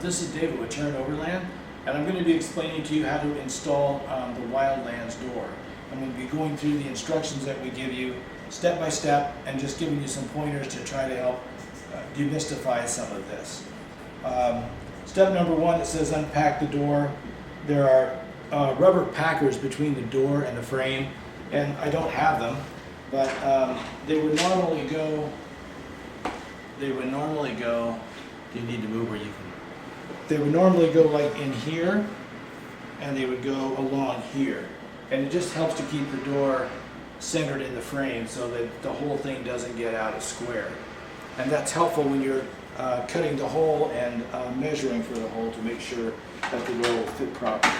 This is David with Tern Wildlands, and I'm going to be explaining to you how to install the Wildlands door. I'm going to be going through the instructions that we give you step by step and just giving you some pointers to try to help demystify some of this. Step number one, it says unpack the door. There are rubber packers between the door and the frame, and I don't have them, but they would normally go, you need to move where you can. They would normally go like in here, and they would go along here. And it just helps to keep the door centered in the frame so that the whole thing doesn't get out of square. And that's helpful when you're cutting the hole and measuring for the hole to make sure that the door will fit properly.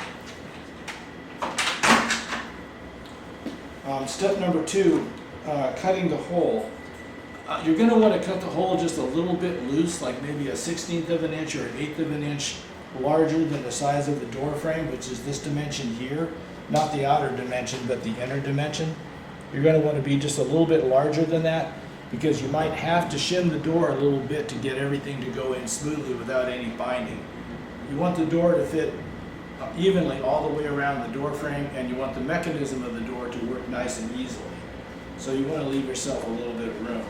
Step number two, cutting the hole. You're going to want to cut the hole just a little bit loose, like maybe a 1/16 of an inch or an 1/8 of an inch larger than the size of the door frame, which is this dimension here, not the outer dimension, but the inner dimension. You're going to want to be just a little bit larger than that because you might have to shim the door a little bit to get everything to go in smoothly without any binding. You want the door to fit evenly all the way around the door frame, and you want the mechanism of the door to work nice and easily. So you want to leave yourself a little bit of room.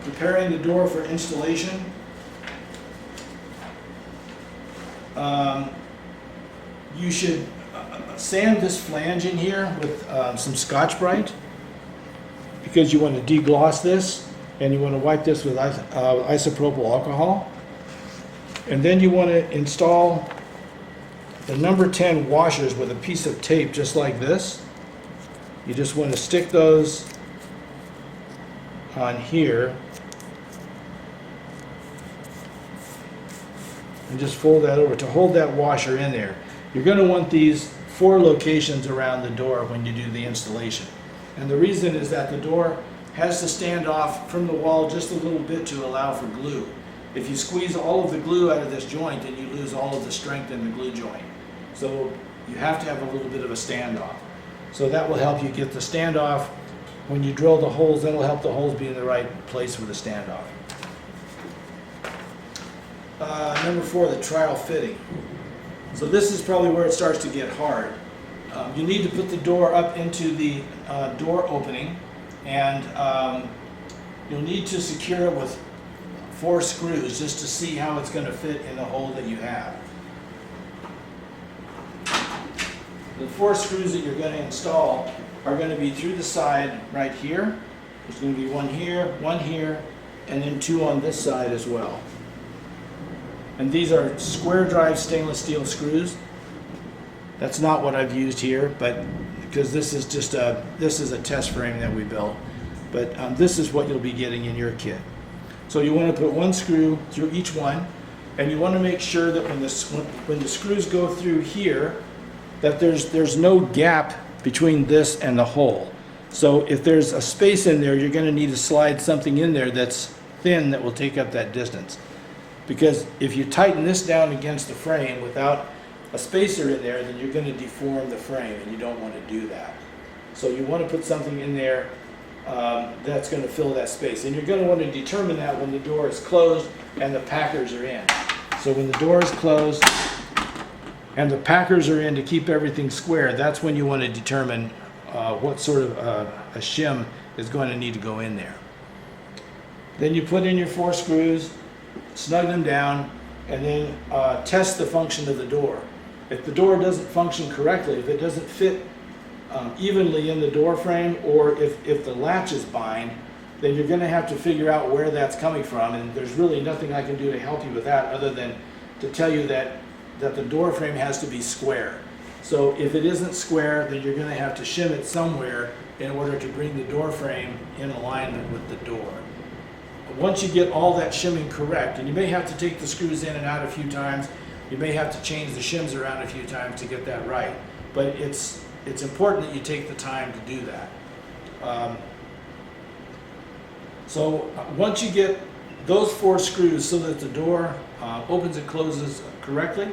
Preparing the door for installation. You should sand this flange in here with some Scotch-Brite because you want to degloss this, and you want to wipe this with isopropyl alcohol. And then you want to install the number 10 washers with a piece of tape just like this. You just want to stick those on here and just fold that over to hold that washer in there. You're going to want these 4 locations around the door when you do the installation. And the reason is that the door has to stand off from the wall just a little bit to allow for glue. If you squeeze all of the glue out of this joint, then you lose all of the strength in the glue joint. So you have to have a little bit of a standoff. So that will help you get the standoff. When you drill the holes, that'll help the holes be in the right place for the standoff. Number 4, the trial fitting. So this is probably where it starts to get hard. You need to put the door up into the door opening, and you'll need to secure it with 4 screws just to see how it's going to fit in the hole that you have. The 4 screws that you're going to install are going to be through the side right here. There's going to be one here, and then 2 on this side as well. And these are square drive stainless steel screws. That's not what I've used here, but because this is just a test frame that we built. But this is what you'll be getting in your kit. So you want to put 1 screw through each one, and you want to make sure that when the screws go through here, that there's no gap between this and the hole. So if there's a space in there, you're going to need to slide something in there that's thin that will take up that distance. Because if you tighten this down against the frame without a spacer in there, then you're going to deform the frame, and you don't want to do that. So you want to put something in there that's going to fill that space. And you're going to want to determine that when the door is closed and the packers are in. So when the door is closed and the packers are in to keep everything square, that's when you want to determine what sort of a shim is going to need to go in there. Then you put in your 4 screws, snug them down, and then test the function of the door. If the door doesn't function correctly, if it doesn't fit evenly in the door frame, or if the latches bind, then you're going to have to figure out where that's coming from, and there's really nothing I can do to help you with that other than to tell you that the door frame has to be square. So if it isn't square, then you're going to have to shim it somewhere in order to bring the door frame in alignment with the door. Once you get all that shimming correct, and you may have to take the screws in and out a few times, you may have to change the shims around a few times to get that right, but it's important that you take the time to do that. So once you get those 4 screws so that the door opens and closes correctly,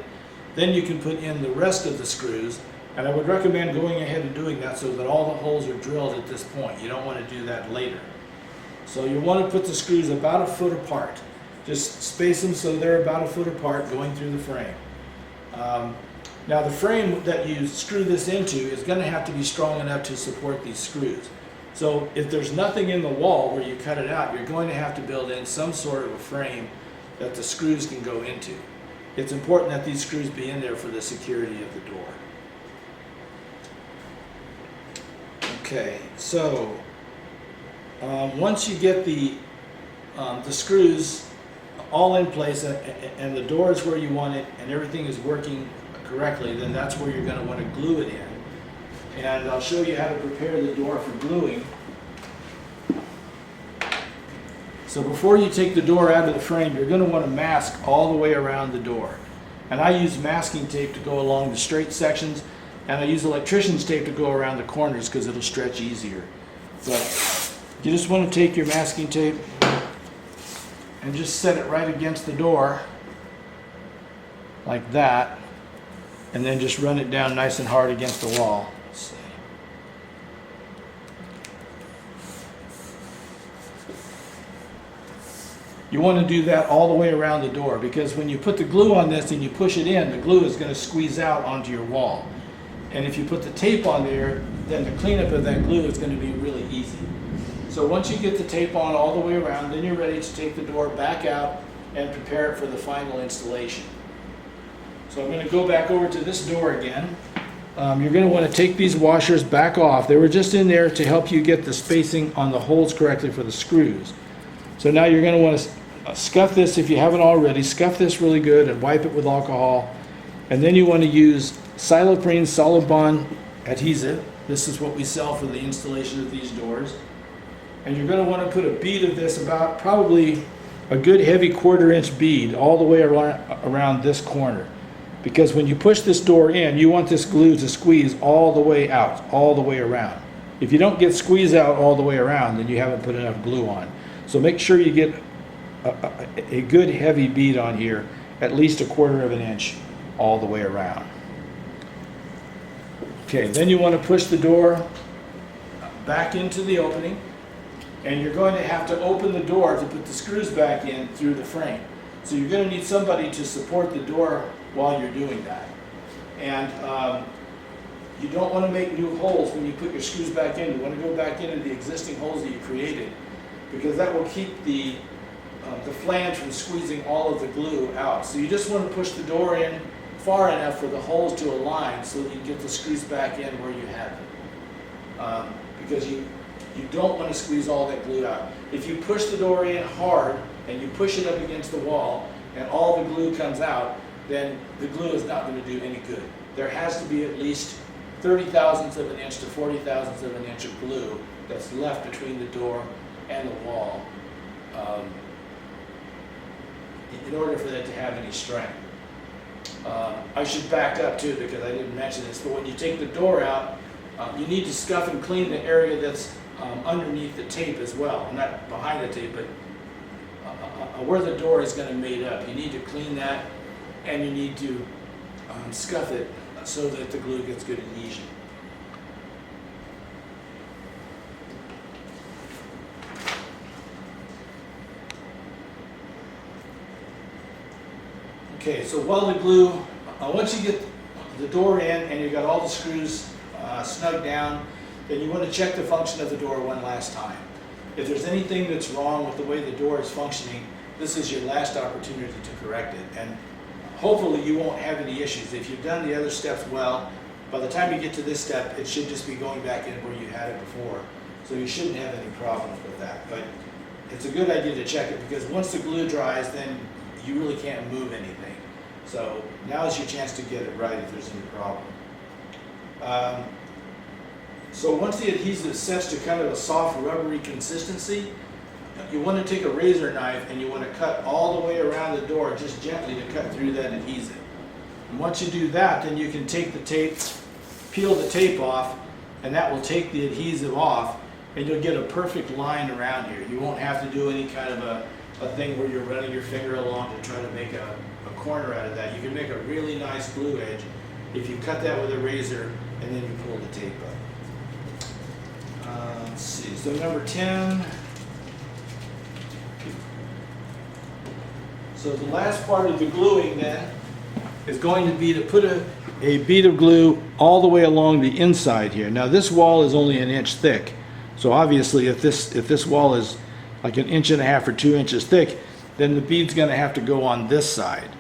then you can put in the rest of the screws, and I would recommend going ahead and doing that so that all the holes are drilled at this point. You don't want to do that later. So you want to put the screws about 1 foot apart. Just space them so they're about a foot apart going through the frame. Now the frame that you screw this into is going to have to be strong enough to support these screws. So if there's nothing in the wall where you cut it out, you're going to have to build in some sort of a frame that the screws can go into. It's important that these screws be in there for the security of the door. Okay, so once you get the screws all in place and the door is where you want it and everything is working correctly, then that's where you're going to want to glue it in. And I'll show you how to prepare the door for gluing. So before you take the door out of the frame, you're going to want to mask all the way around the door. And I use masking tape to go along the straight sections, and I use electrician's tape to go around the corners because it'll stretch easier. But you just want to take your masking tape and just set it right against the door like that, and then just run it down nice and hard against the wall. Let's see. You want to do that all the way around the door, because when you put the glue on this and you push it in, the glue is going to squeeze out onto your wall. And if you put the tape on there, then the cleanup of that glue is going to be really easy. So once you get the tape on all the way around, then you're ready to take the door back out and prepare it for the final installation. So I'm going to go back over to this door again. You're going to want to take these washers back off. They were just in there to help you get the spacing on the holes correctly for the screws. So now you're going to want to scuff this, if you haven't already, scuff this really good and wipe it with alcohol. And then you want to use Siloprene Solid Bond adhesive. This is what we sell for the installation of these doors. And you're going to want to put a bead of this, about probably a good heavy 1/4 inch bead, all the way around this corner. Because when you push this door in, you want this glue to squeeze all the way out, all the way around. If you don't get squeeze out all the way around, then you haven't put enough glue on. So make sure you get a good heavy bead on here, at least a 1/4 inch all the way around. Okay, then you want to push the door back into the opening, and you're going to have to open the door to put the screws back in through the frame. So you're going to need somebody to support the door while you're doing that. And you don't want to make new holes when you put your screws back in. You want to go back into the existing holes that you created, because that will keep the flange from squeezing all of the glue out. So you just want to push the door in far enough for the holes to align so that you get the screws back in where you have them. Because you don't want to squeeze all that glue out. If you push the door in hard and you push it up against the wall and all the glue comes out, then the glue is not going to do any good. There has to be at least 30 thousandths of an inch to 40 thousandths of an inch of glue that's left between the door and the wall in order for that to have any strength. I should back up too, because I didn't mention this, but when you take the door out, you need to scuff and clean the area that's underneath the tape as well. Not behind the tape, but where the door is going to mate up. You need to clean that, and you need to scuff it so that the glue gets good adhesion. Okay, so while the glue, once you get the door in and you've got all the screws snugged down, then you want to check the function of the door one last time. If there's anything that's wrong with the way the door is functioning, this is your last opportunity to correct it. And hopefully you won't have any issues. If you've done the other steps well, by the time you get to this step, it should just be going back in where you had it before. So you shouldn't have any problems with that. But it's a good idea to check it, because once the glue dries, then you really can't move anything. So now is your chance to get it right if there's any problem. So once the adhesive sets to kind of a soft rubbery consistency, you want to take a razor knife and you want to cut all the way around the door, just gently, to cut through that adhesive. And once you do that, then you can take the tape, peel the tape off, and that will take the adhesive off, and you'll get a perfect line around here. You won't have to do any kind of a thing where you're running your finger along to try to make a corner out of that. You can make a really nice glue edge if you cut that with a razor and then you pull the tape up. Let's see, so number 10. So the last part of the gluing then is going to be to put a bead of glue all the way along the inside here. Now this wall is only an inch thick, so obviously if this wall is like an inch and a half or 2 inches thick, then the bead's going to have to go on this side.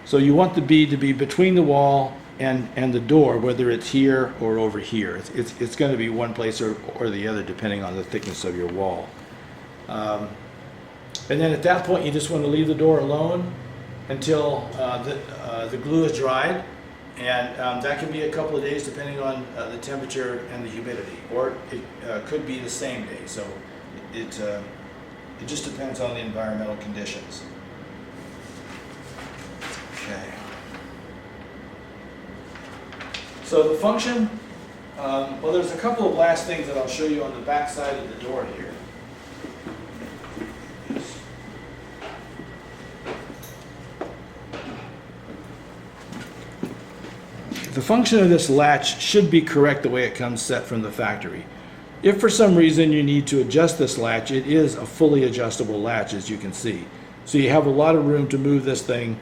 So you want the bead to be between the wall and the door, whether it's here or over here. It's going to be one place or the other depending on the thickness of your wall. And then at that point you just want to leave the door alone until the glue is dried, and that can be a couple of days depending on the temperature and the humidity, or it could be the same day. So it just depends on the environmental conditions. Okay. So the function, well, there's a couple of last things that I'll show you on the back side of the door here. The function of this latch should be correct the way it comes set from the factory. If for some reason you need to adjust this latch, it is a fully adjustable latch, as you can see. So you have a lot of room to move this thing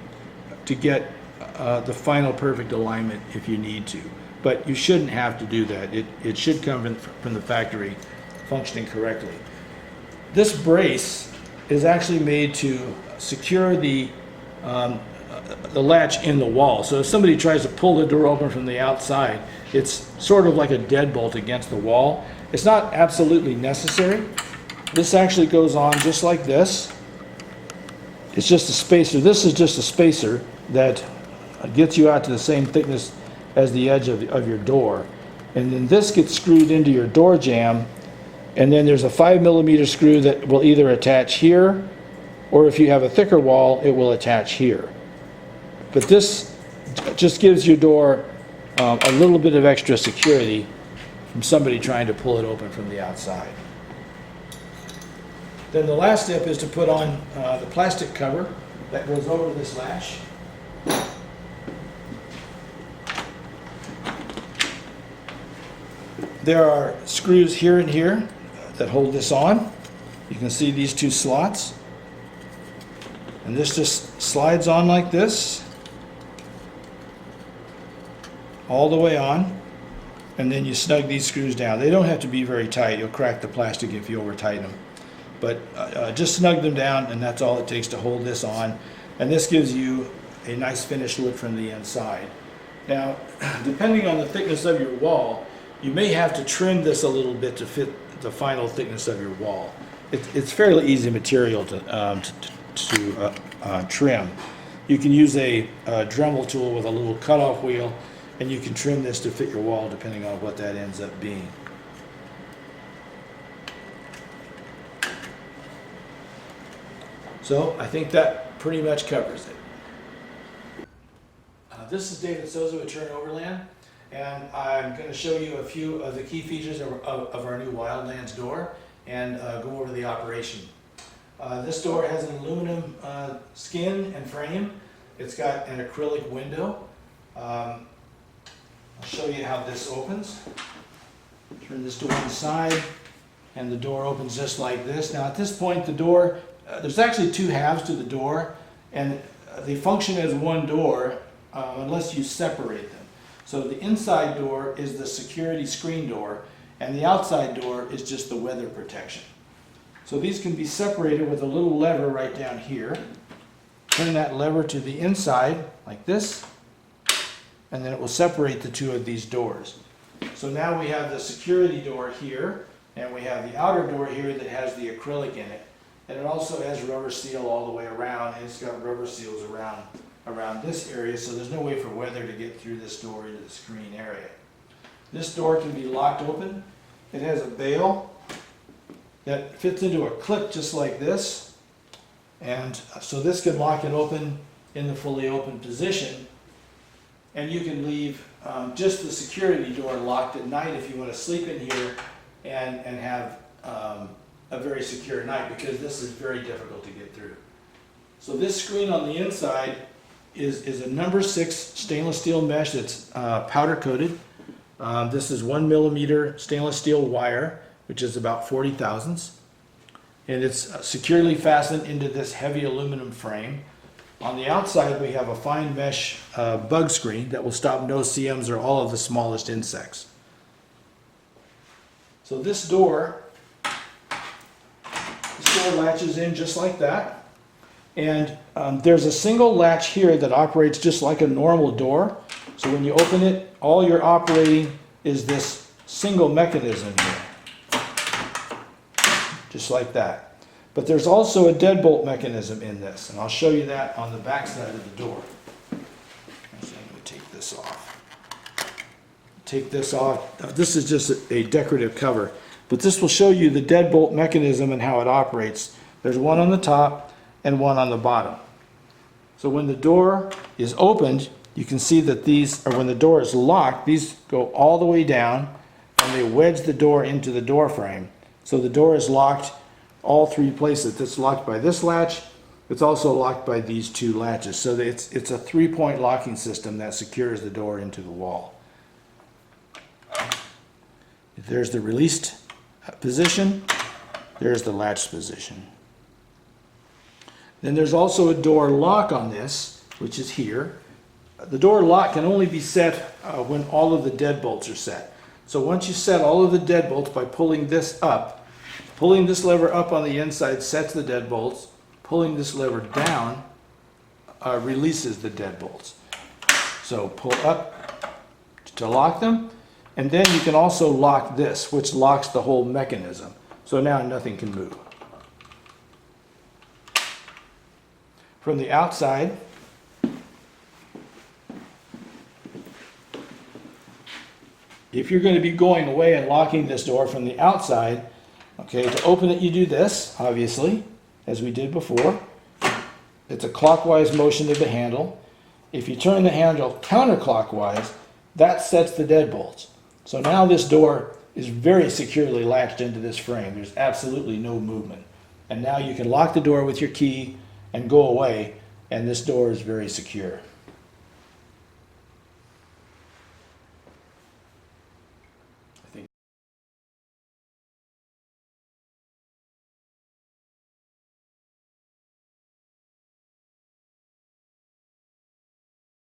to get the final perfect alignment if you need to. But you shouldn't have to do that. It should come from the factory functioning correctly. This brace is actually made to secure the latch in the wall. So if somebody tries to pull the door open from the outside, it's sort of like a deadbolt against the wall. It's not absolutely necessary. This actually goes on just like this. It's just a spacer. This is just a spacer that gets you out to the same thickness as the edge of your door. And then this gets screwed into your door jamb, and then there's a 5mm screw that will either attach here, or if you have a thicker wall, it will attach here. But this just gives your door a little bit of extra security from somebody trying to pull it open from the outside. Then the last step is to put on the plastic cover that goes over this latch. There are screws here and here that hold this on. You can see these two slots. And this just slides on like this, all the way on, and then you snug these screws down. They don't have to be very tight. You'll crack the plastic if you over tighten them. But just snug them down, and that's all it takes to hold this on. And this gives you a nice finished look from the inside. Now, depending on the thickness of your wall, you may have to trim this a little bit to fit the final thickness of your wall. It's fairly easy material to trim. You can use a Dremel tool with a little cutoff wheel, and you can trim this to fit your wall depending on what that ends up being. So I think that pretty much covers it. This is David Souza with Tern Wildlands, and I'm going to show you a few of the key features of our new Wildlands door and go over the operation. This door has an aluminum skin and frame. It's got an acrylic window. I'll show you how this opens. Turn this to one side, and the door opens just like this. Now at this point the door, there's actually two halves to the door, and they function as one door unless you separate them. So the inside door is the security screen door, and the outside door is just the weather protection. So these can be separated with a little lever right down here. Turn that lever to the inside like this, and then it will separate the two of these doors. So now we have the security door here, and we have the outer door here that has the acrylic in it. And it also has rubber seal all the way around, and it's got rubber seals around this area, so there's no way for weather to get through this door into the screen area. This door can be locked open. It has a bail that fits into a clip just like this, and so this can lock it open in the fully open position, and you can leave just the security door locked at night if you want to sleep in here and have a very secure night, because this is very difficult to get through. So this screen on the inside is a number 6 stainless steel mesh that's powder coated. This is 1mm stainless steel wire, which is about 40 thousandths. And it's securely fastened into this heavy aluminum frame. On the outside, we have a fine mesh bug screen that will stop no-see-ums or all of the smallest insects. So this door latches in just like that. And there's a single latch here that operates just like a normal door. So when you open it, all you're operating is this single mechanism here. Just like that. But there's also a deadbolt mechanism in this, and I'll show you that on the back side of the door. So I'm going to take this off. Take this off. This is just a decorative cover, but this will show you the deadbolt mechanism and how it operates. There's one on the top and one on the bottom. So when the door is opened, you can see that these, or when the door is locked, these go all the way down and they wedge the door into the door frame. So the door is locked all three places. It's locked by this latch. It's also locked by these two latches. So it's a 3-point locking system that secures the door into the wall. There's the released position. There's the latch position. Then there's also a door lock on this, which is here. The door lock can only be set when all of the deadbolts are set. So once you set all of the deadbolts by pulling this up, pulling this lever up on the inside sets the deadbolts. Pulling this lever down releases the deadbolts. So pull up to lock them, and then you can also lock this, which locks the whole mechanism. So now nothing can move. From the outside, if you're going to be going away and locking this door from the outside, okay, to open it you do this, obviously, as we did before. It's a clockwise motion of the handle. If you turn the handle counterclockwise, that sets the deadbolts. So now this door is very securely latched into this frame. There's absolutely no movement. And now you can lock the door with your key and go away, and this door is very secure.